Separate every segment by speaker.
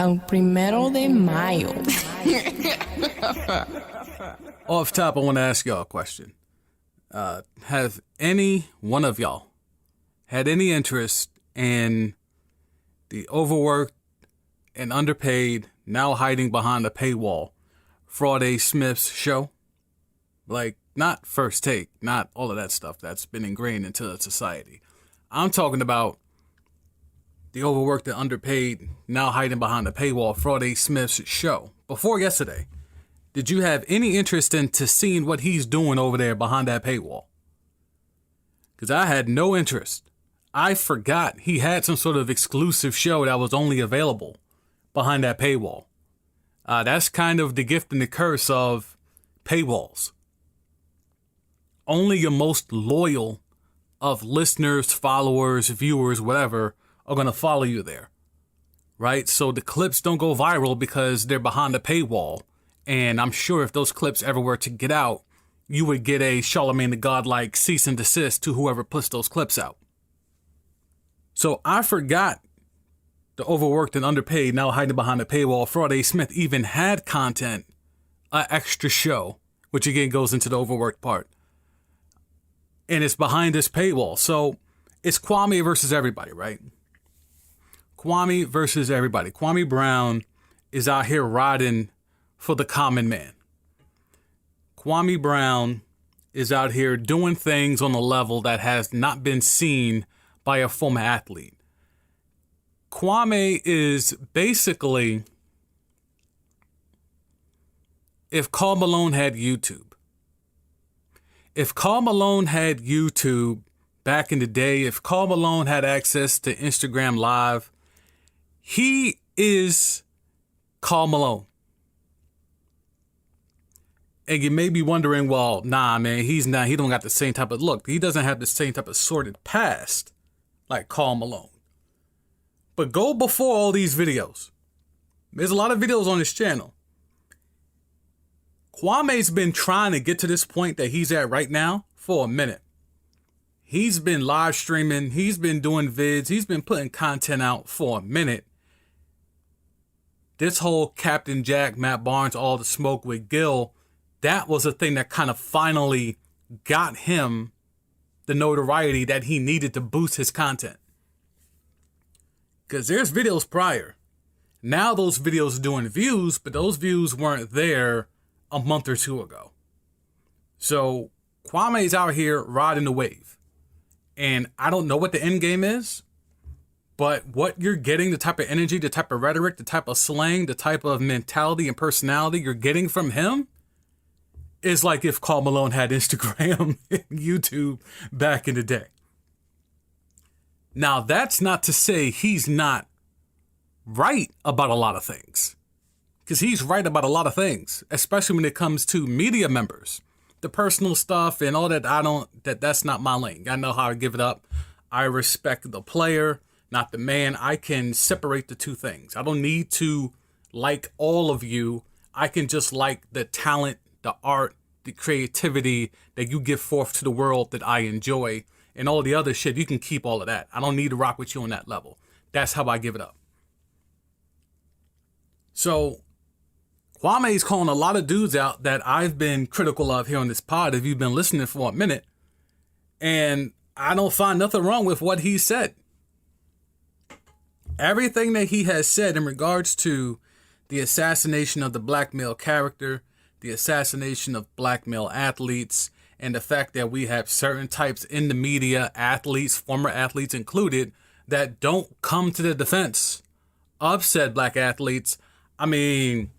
Speaker 1: Al 1 de Mayo.
Speaker 2: Off top, I want to ask y'all a question. Have any one of y'all had any interest in the overworked and underpaid, now hiding behind a paywall, Friday Smith's show? Like, not First Take, not all of that stuff that's been ingrained into society. I'm talking about the overworked and underpaid, now hiding behind a paywall, Friday Smith's show. Before yesterday, did you have any interest into seeing what he's doing over there behind that paywall? Because I had no interest. I forgot he had some sort of exclusive show that was only available behind that paywall. That's kind of the gift and the curse of paywalls. Only your most loyal of listeners, followers, viewers, whatever, are going to follow you there, right? So the clips don't go viral because they're behind the paywall. And I'm sure if those clips ever were to get out, you would get a Charlemagne the God-like cease and desist to whoever puts those clips out. So I forgot the overworked and underpaid, now hiding behind the paywall, Friday Smith even had content, an extra show, which again goes into the overworked part. And it's behind this paywall. So it's Kwame versus everybody, right? Kwame versus everybody. Kwame Brown is out here riding for the common man. Kwame Brown is out here doing things on a level that has not been seen by a former athlete. Kwame is basically, if Karl Malone had YouTube. If Karl Malone had YouTube back in the day, if Karl Malone had access to Instagram Live, he is Karl Malone. And you may be wondering, well, nah, man, he's not. He don't got the same type of look. He doesn't have the same type of sordid past like Karl Malone. But go before all these videos. There's a lot of videos on this channel. Kwame's been trying to get to this point that he's at right now for a minute. He's been live streaming. He's been doing vids. He's been putting content out for a minute. This whole Captain Jack, Matt Barnes, all the smoke with Gil, that was a thing that kind of finally got him the notoriety that he needed to boost his content. Because there's videos prior. Now those videos are doing views, but those views weren't there a month or two ago. So Kwame's out here riding the wave. And I don't know what the end game is, but what you're getting, the type of energy, the type of rhetoric, the type of slang, the type of mentality and personality you're getting from him is like if Karl Malone had Instagram and YouTube back in the day. Now, that's not to say he's not right about a lot of things. Because he's right about a lot of things, especially when it comes to media members. The personal stuff and all that, that's not my lane. I know how to give it up. I respect the player, not the man. I can separate the two things. I don't need to like all of you. I can just like the talent, the art, the creativity that you give forth to the world that I enjoy, and all the other shit. You can keep all of that. I don't need to rock with you on that level. That's how I give it up. So Kwame's calling a lot of dudes out that I've been critical of here on this pod if you've been listening for a minute. And I don't find nothing wrong with what he said. Everything that he has said in regards to the assassination of the black male character, the assassination of black male athletes, and the fact that we have certain types in the media, athletes, former athletes included, that don't come to the defense of said black athletes. I mean,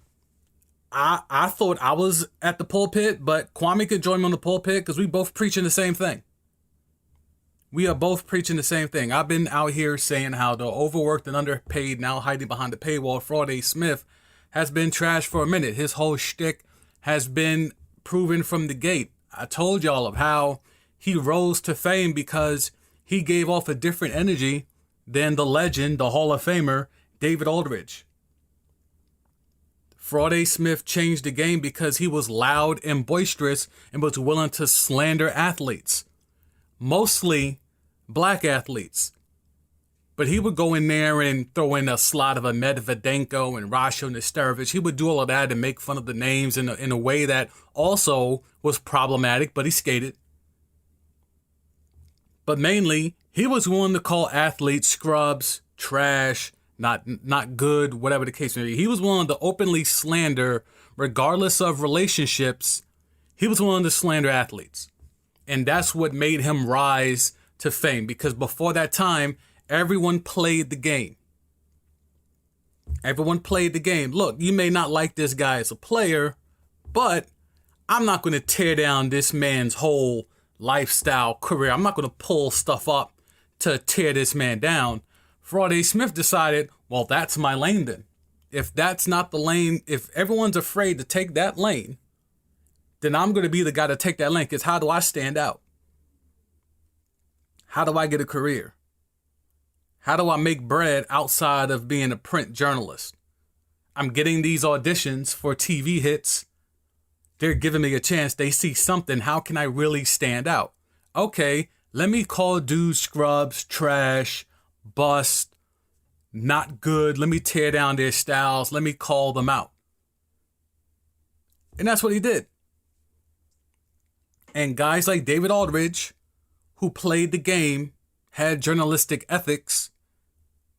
Speaker 2: I thought I was at the pulpit, but Kwame could join me on the pulpit because we both preaching the same thing. We are both preaching the same thing. I've been out here saying how the overworked and underpaid, now hiding behind the paywall, Friday Smith, has been trashed for a minute. His whole shtick has been proven from the gate. I told y'all of how he rose to fame because he gave off a different energy than the legend, the Hall of Famer, David Aldridge. Friday Smith changed the game because he was loud and boisterous and was willing to slander athletes. Mostly black athletes. But he would go in there and throw in a slot of a Medvedenko and Rasho Nesterovich. He would do all of that and make fun of the names in a way that also was problematic, but he skated. But mainly, he was willing to call athletes scrubs, trash, not good, whatever the case may be. He was willing to openly slander, regardless of relationships. He was willing to slander athletes. And that's what made him rise to fame, because before that time, everyone played the game. Everyone played the game. Look, you may not like this guy as a player, but I'm not going to tear down this man's whole lifestyle career. I'm not going to pull stuff up to tear this man down. Friday Smith decided, well, that's my lane then. If that's not the lane, if everyone's afraid to take that lane, then I'm going to be the guy to take that lane, because how do I stand out? How do I get a career? How do I make bread outside of being a print journalist? I'm getting these auditions for TV hits. They're giving me a chance. They see something. How can I really stand out? Okay, let me call dudes scrubs, trash, bust, not good. Let me tear down their styles. Let me call them out. And that's what he did. And guys like David Aldridge, who played the game, had journalistic ethics,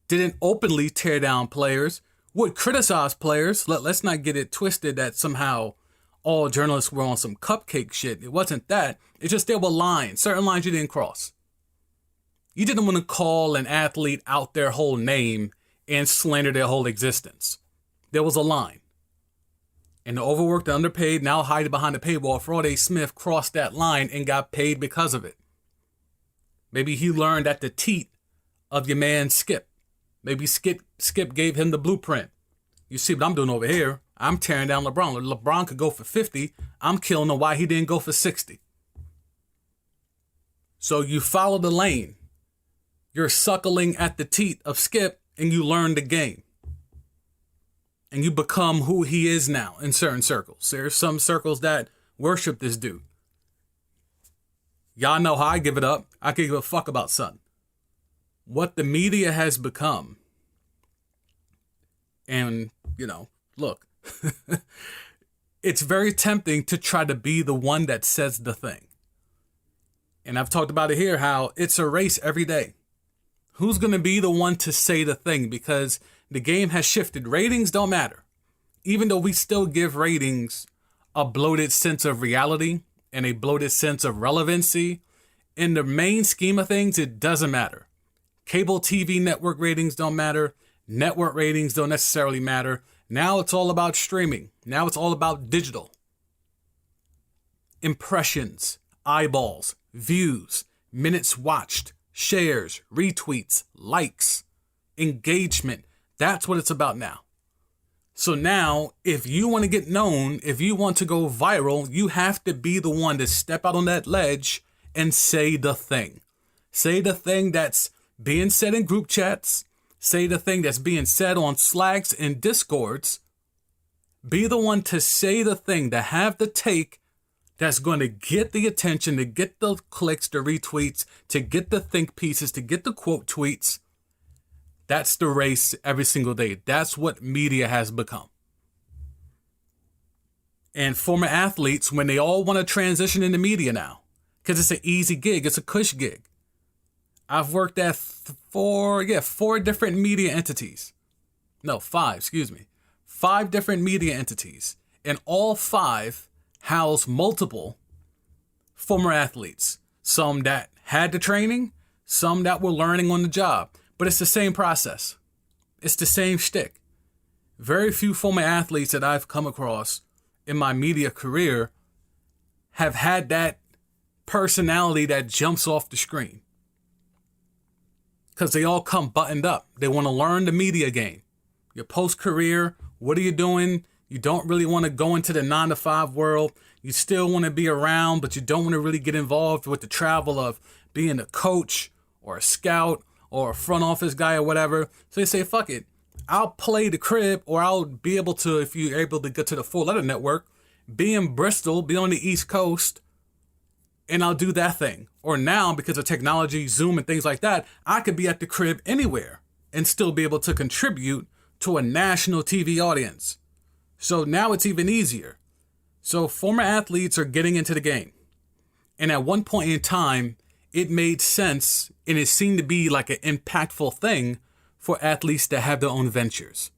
Speaker 2: didn't openly tear down players, would criticize players. Let's not get it twisted that somehow all journalists were on some cupcake shit. It wasn't that. It's just there were lines, certain lines you didn't cross. You didn't want to call an athlete out their whole name and slander their whole existence. There was a line. And the overworked, the underpaid, now hiding behind the paywall, Friday Smith crossed that line and got paid because of it. Maybe he learned at the teat of your man Skip. Maybe Skip gave him the blueprint. You see what I'm doing over here? I'm tearing down LeBron. LeBron could go for 50. I'm killing him why he didn't go for 60. So you follow the lane. You're suckling at the teat of Skip, and you learn the game. And you become who he is now in certain circles. There's some circles that worship this dude. Y'all know how I give it up. I could give a fuck about Son. What the media has become. And, look. It's very tempting to try to be the one that says the thing. And I've talked about it here, how it's a race every day. Who's going to be the one to say the thing? Because the game has shifted. Ratings don't matter. Even though we still give ratings a bloated sense of reality and a bloated sense of relevancy, in the main scheme of things, it doesn't matter. Cable TV network ratings don't matter. Network ratings don't necessarily matter. Now it's all about streaming. Now it's all about digital. Impressions, eyeballs, views, minutes watched, shares, retweets, likes, engagement. That's what it's about now. So now, if you want to get known, if you want to go viral, you have to be the one to step out on that ledge and say the thing. Say the thing that's being said in group chats. Say the thing that's being said on Slacks and Discords. Be the one to say the thing, to have the take that's going to get the attention, to get the clicks, the retweets, to get the think pieces, to get the quote tweets. That's the race every single day. That's what media has become. And former athletes, when they all want to transition into media now, because it's an easy gig, it's a cush gig. I've worked at four different media entities. No, 5, excuse me. 5 different media entities. And all 5 house multiple former athletes. Some that had the training, some that were learning on the job. But it's the same process. It's the same shtick. Very few former athletes that I've come across in my media career have had that personality that jumps off the screen. Because they all come buttoned up. They want to learn the media game. Your post-career, what are you doing? You don't really want to go into the 9-to-5 world. You still want to be around, but you don't want to really get involved with the travel of being a coach or a scout or a front office guy or whatever. So they say, fuck it. I'll play the crib, or I'll be able to, if you're able to get to the 4-letter network, be in Bristol, be on the East Coast, and I'll do that thing. Or now, because of technology, Zoom and things like that, I could be at the crib anywhere and still be able to contribute to a national TV audience. So now it's even easier. So former athletes are getting into the game. And at one point in time, it made sense and it seemed to be like an impactful thing for athletes to have their own ventures.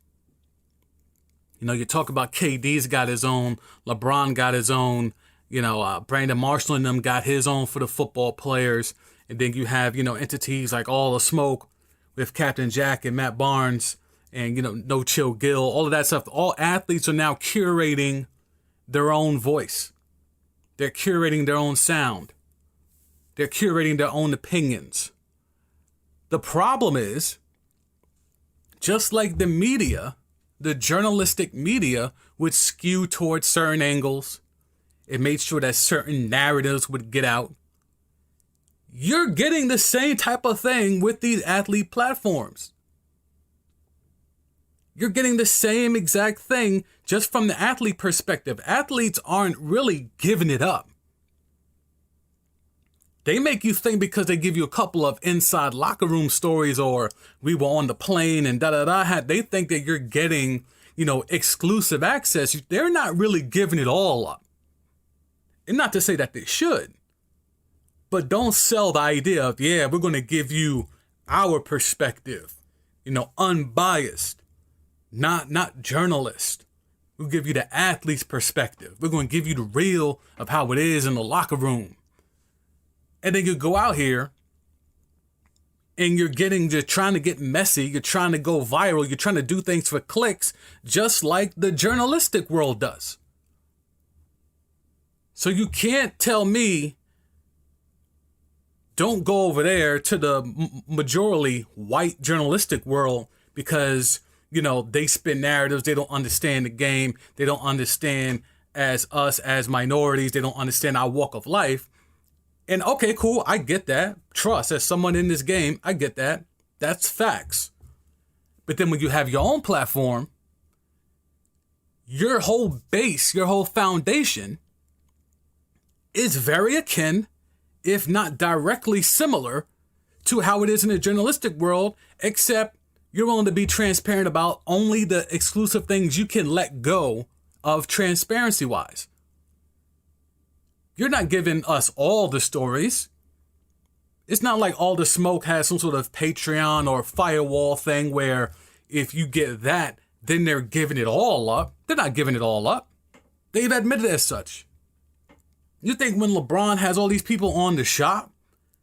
Speaker 2: You know, you talk about KD's got his own, LeBron got his own, Brandon Marshall and them got his own for the football players. And then you have, entities like All the Smoke with Captain Jack and Matt Barnes and, No Chill Gill, all of that stuff. All athletes are now curating their own voice. They're curating their own sound. They're curating their own opinions. The problem is, just like the media, the journalistic media would skew towards certain angles. It made sure that certain narratives would get out. You're getting the same type of thing with these athlete platforms. You're getting the same exact thing just from the athlete perspective. Athletes aren't really giving it up. They make you think because they give you a couple of inside locker room stories or we were on the plane and da-da-da. They think that you're getting, exclusive access. They're not really giving it all up. And not to say that they should. But don't sell the idea of, we're going to give you our perspective, unbiased, not journalist. We'll give you the athlete's perspective. We're going to give you the real of how it is in the locker room. And then you go out here and you're trying to get messy. You're trying to go viral. You're trying to do things for clicks, just like the journalistic world does. So you can't tell me, don't go over there to the majority white journalistic world because, they spin narratives. They don't understand the game. They don't understand as us as minorities. They don't understand our walk of life. And okay, cool. I get that. Trust, as someone in this game, I get that. That's facts. But then when you have your own platform, your whole base, your whole foundation is very akin, if not directly similar, to how it is in the journalistic world, except you're willing to be transparent about only the exclusive things you can let go of transparency-wise. You're not giving us all the stories. It's not like All the Smoke has some sort of Patreon or firewall thing where if you get that, then they're giving it all up. They're not giving it all up. They've admitted as such. You think when LeBron has all these people on the shop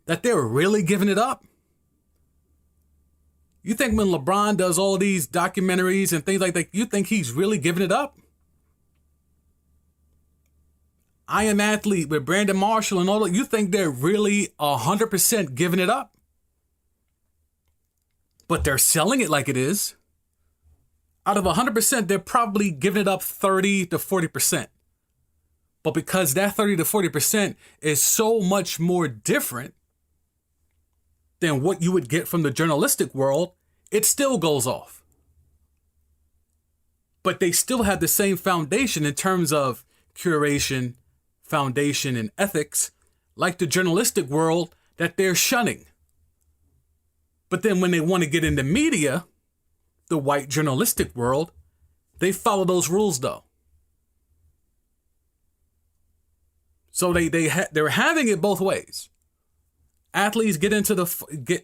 Speaker 2: that they're really giving it up? You think when LeBron does all these documentaries and things like that, you think he's really giving it up? I Am Athlete with Brandon Marshall and all that, you think they're really 100% giving it up? But they're selling it like it is. Out of 100%, they're probably giving it up 30 to 40%. But because that 30 to 40% is so much more different than what you would get from the journalistic world, it still goes off. But they still have the same foundation in terms of curation, foundation, and ethics, like the journalistic world that they're shunning. But then when they want to get into media, the white journalistic world, they follow those rules though. So they're having it both ways. Athletes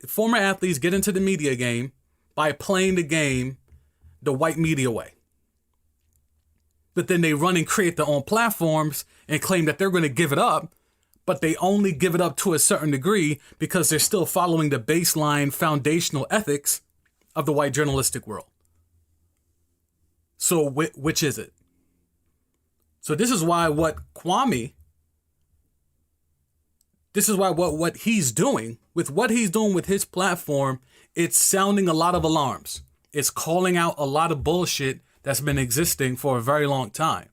Speaker 2: former athletes get into the media game by playing the game the white media way. But then they run and create their own platforms and claim that they're going to give it up, but they only give it up to a certain degree because they're still following the baseline foundational ethics of the white journalistic world. So which is it? So this is why what he's doing with his platform, it's sounding a lot of alarms. It's calling out a lot of bullshit that's been existing for a very long time.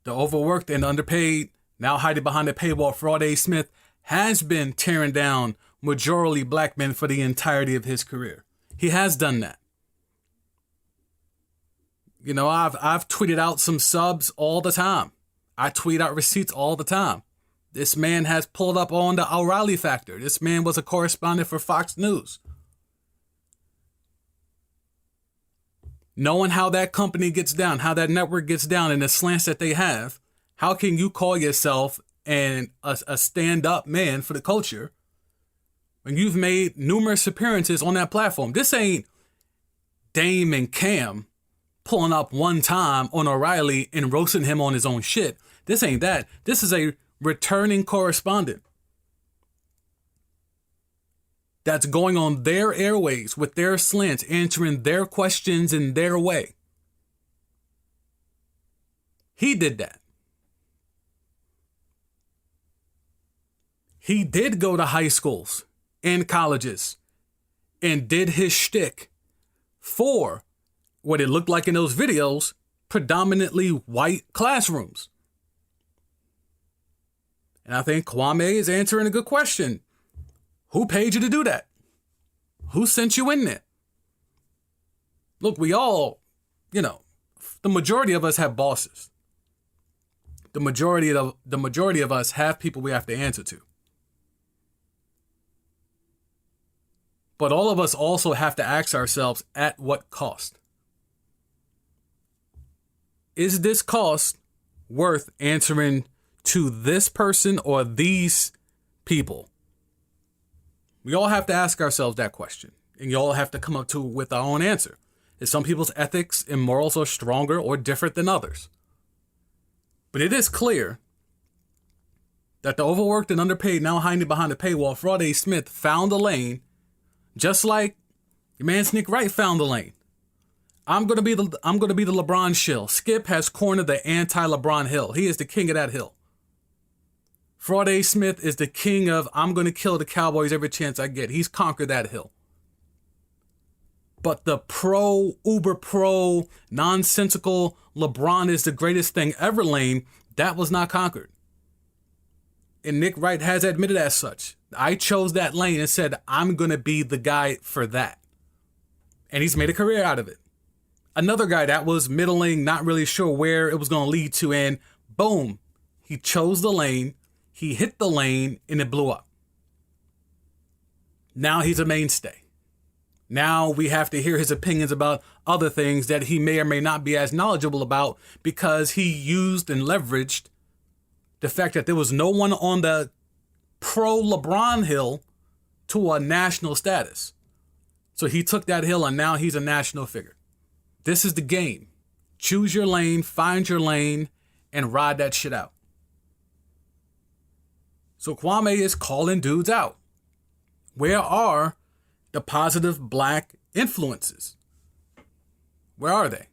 Speaker 2: The overworked and underpaid, now hiding behind the paywall fraud A. Smith has been tearing down majority black men for the entirety of his career. He has done that. I've tweeted out some subs all the time. I tweet out receipts all the time. This man has pulled up on the O'Reilly factor. This man was a correspondent for Fox News. Knowing how that company gets down, how that network gets down, and the slants that they have, how can you call yourself a stand-up man for the culture when you've made numerous appearances on that platform? This ain't Dame and Cam pulling up one time on O'Reilly and roasting him on his own shit. This ain't that. This is a returning correspondent that's going on their airways with their slants, answering their questions in their way. He did that. He did go to high schools and colleges and did his shtick for what it looked like in those videos, predominantly white classrooms. And I think Kwame is answering a good question. Who paid you to do that? Who sent you in there? Look, we all, the majority of us have bosses. The majority of us have people we have to answer to. But all of us also have to ask ourselves, at what cost? Is this cost worth answering to this person or these people? We all have to ask ourselves that question, and you all have to come up to with our own answer. Is some people's ethics and morals are stronger or different than others? But it is clear that the overworked and underpaid, now hiding behind the paywall, Friday Smith found a lane, just like your man Nick Wright found the lane. I'm gonna be the LeBron shill. Skip has cornered the anti-LeBron hill. He is the king of that hill. Friday Smith is the king of I'm gonna kill the Cowboys every chance I get. He's conquered that hill. But the uber pro, nonsensical LeBron is the greatest thing ever lane, that was not conquered. And Nick Wright has admitted as such. I chose that lane and said, I'm going to be the guy for that. And he's made a career out of it. Another guy that was middling, not really sure where it was going to lead to, and boom, he chose the lane, he hit the lane, and it blew up. Now he's a mainstay. Now we have to hear his opinions about other things that he may or may not be as knowledgeable about because he used and leveraged the fact that there was no one on the pro LeBron hill to a national status. So he took that hill and now he's a national figure. This is the game. Choose your lane, find your lane, and ride that shit out. So Kwame is calling dudes out. Where are the positive black influences? Where are they?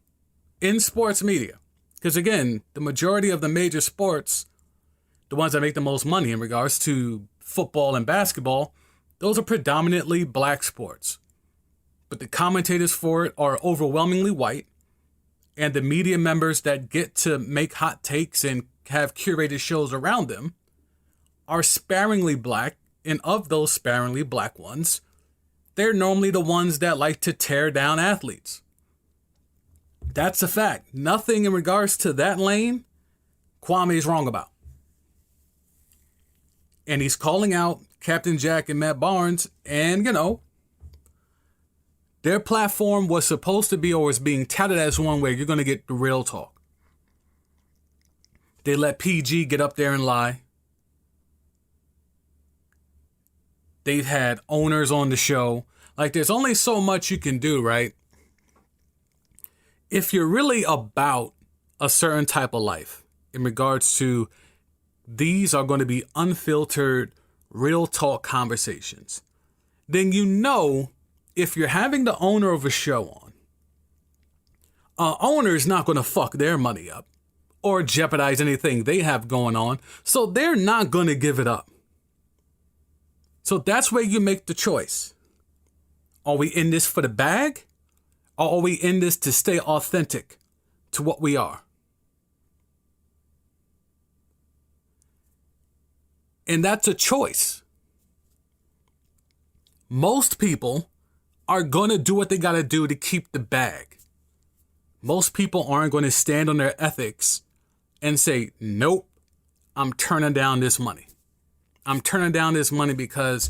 Speaker 2: In sports media. Because again, the majority of the major sports, the ones that make the most money in regards to football and basketball, those are predominantly black sports. But the commentators for it are overwhelmingly white, and the media members that get to make hot takes and have curated shows around them are sparingly black, and of those sparingly black ones, they're normally the ones that like to tear down athletes. That's a fact. Nothing in regards to that lane, Kwame is wrong about. And he's calling out Captain Jack and Matt Barnes, and their platform was supposed to be, or is being touted as one where you're going to get the real talk. They let PG get up there and lie. They've had owners on the show. Like, there's only so much you can do, right? If you're really about a certain type of life in regards to these are going to be unfiltered, real talk conversations, then if you're having the owner of a show on, owner's not going to fuck their money up or jeopardize anything they have going on, so they're not going to give it up. So that's where you make the choice. Are we in this for the bag? Or are we in this to stay authentic to what we are? And that's a choice. Most people are going to do what they got to do to keep the bag. Most people aren't going to stand on their ethics and say, nope, I'm turning down this money. I'm turning down this money because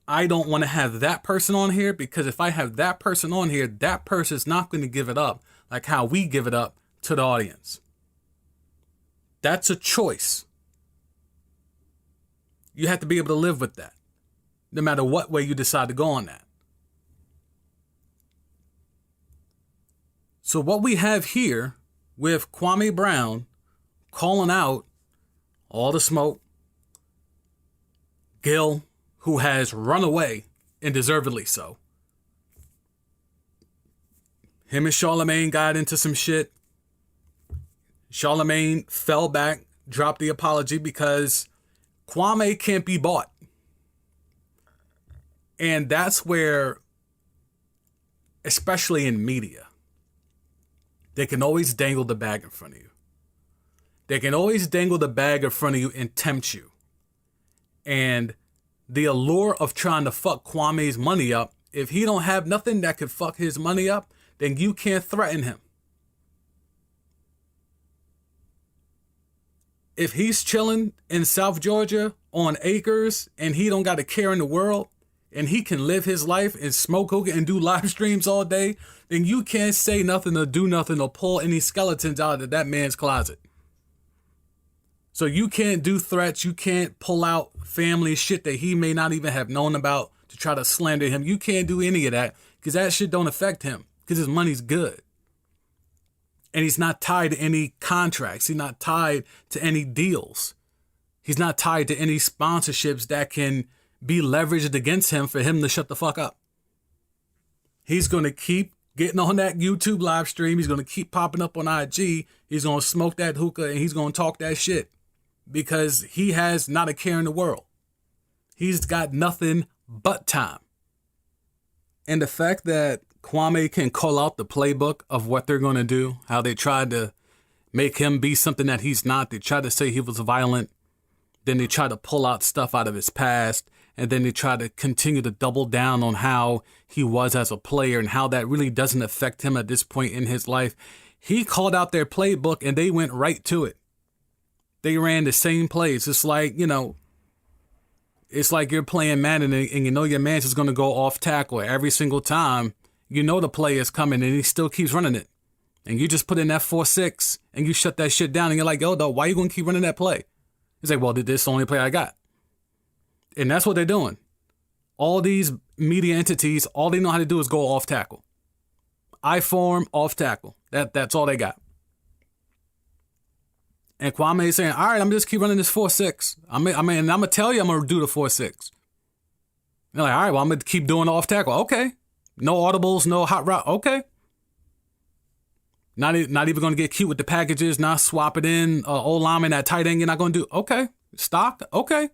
Speaker 2: I don't want to have that person on here, because if I have that person on here, that person's not going to give it up like how we give it up to the audience. That's a choice. You have to be able to live with that, no matter what way you decide to go on that. So what we have here with Kwame Brown calling out all the smoke, Gil, who has run away, and deservedly so. Him and Charlemagne got into some shit. Charlemagne fell back, dropped the apology because Kwame can't be bought. And that's where, especially in media, they can always dangle the bag in front of you. They can always dangle the bag in front of you and tempt you. And the allure of trying to fuck Kwame's money up, if he don't have nothing that could fuck his money up, then you can't threaten him. If he's chilling in South Georgia on acres and he don't got a care in the world and he can live his life and smoke hookah and do live streams all day, then you can't say nothing or do nothing or pull any skeletons out of that man's closet. So you can't do threats. You can't pull out family shit that he may not even have known about to try to slander him. You can't do any of that because that shit don't affect him because his money's good. And he's not tied to any contracts. He's not tied to any deals. He's not tied to any sponsorships that can be leveraged against him for him to shut the fuck up. He's going to keep getting on that YouTube live stream. He's going to keep popping up on IG. He's going to smoke that hookah and he's going to talk that shit because he has not a care in the world. He's got nothing but time. And the fact that Kwame can call out the playbook of what they're going to do, how they tried to make him be something that he's not. They tried to say he was violent. Then they tried to pull out stuff out of his past. And then they tried to continue to double down on how he was as a player and how that really doesn't affect him at this point in his life. He called out their playbook and they went right to it. They ran the same plays. It's like, it's like you're playing Madden and you know your man's just going to go off tackle every single time. You know the play is coming and he still keeps running it. And you just put in that 4-6 and you shut that shit down and you're like, yo, dog, why you going to keep running that play? He's like, well, this is the only play I got. And that's what they're doing. All these media entities, all they know how to do is go off tackle. I form, off tackle. That's all they got. And Kwame is saying, all right, I'm just keep running this 4-6. I'm going to tell you I'm going to do the 4-6. They're like, all right, well, I'm going to keep doing off tackle. Okay. No audibles, no hot route. Okay. Not even going to get cute with the packages, not swap it in. O-lineman, that tight end, you're not going to do. Okay. Stock. Okay.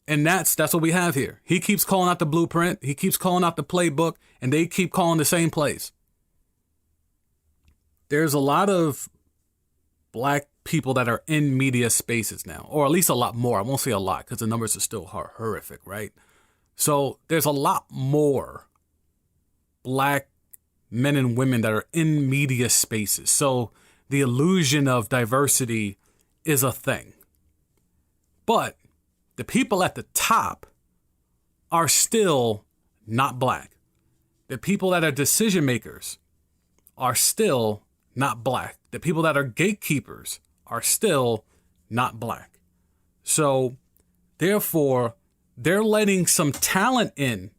Speaker 2: And that's what we have here. He keeps calling out the blueprint. He keeps calling out the playbook, and they keep calling the same plays. There's a lot of black people that are in media spaces now, or at least a lot more. I won't say a lot because the numbers are still horrific, right? So there's a lot more black men and women that are in media spaces. So the illusion of diversity is a thing. But the people at the top are still not black. The people that are decision makers are still not black. The people that are gatekeepers are still not black. So therefore, they're letting some talent in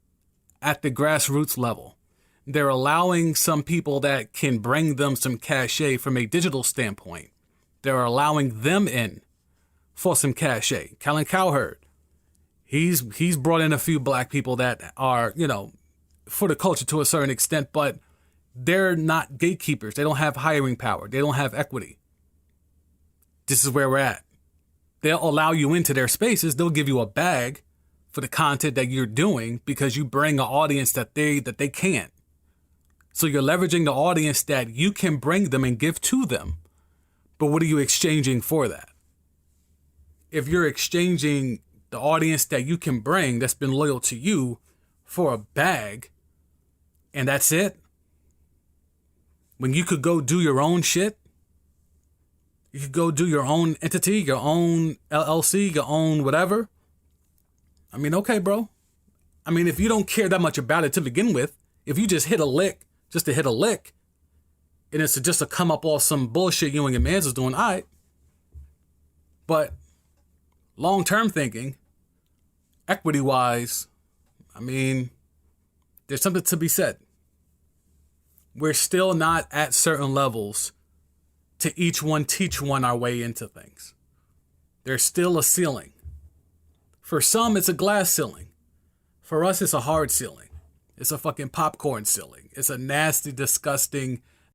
Speaker 2: at the grassroots level. They're allowing some people that can bring them some cachet from a digital standpoint. They're allowing them in for some cachet. Colin Cowherd, he's brought in a few black people that are, for the culture to a certain extent, but they're not gatekeepers. They don't have hiring power. They don't have equity. This is where we're at. They'll allow you into their spaces. They'll give you a bag for the content that you're doing because you bring an audience that they can't. So you're leveraging the audience that you can bring them and give to them. But what are you exchanging for that? If you're exchanging the audience that you can bring that's been loyal to you for a bag and that's it, when you could go do your own shit, You could go do your own entity, your own LLC, your own whatever. I mean, okay, bro. I mean, if you don't care that much about it to begin with, if you just hit a lick, just to hit a lick, and it's just to come up off some bullshit you and your mans is doing, all right. But long-term thinking, equity-wise, I mean, there's something to be said. We're still not at certain levels to each one teach one our way into things. There's still a ceiling. For some, it's a glass ceiling. For us, it's a hard ceiling. It's a fucking popcorn ceiling. It's a nasty, disgusting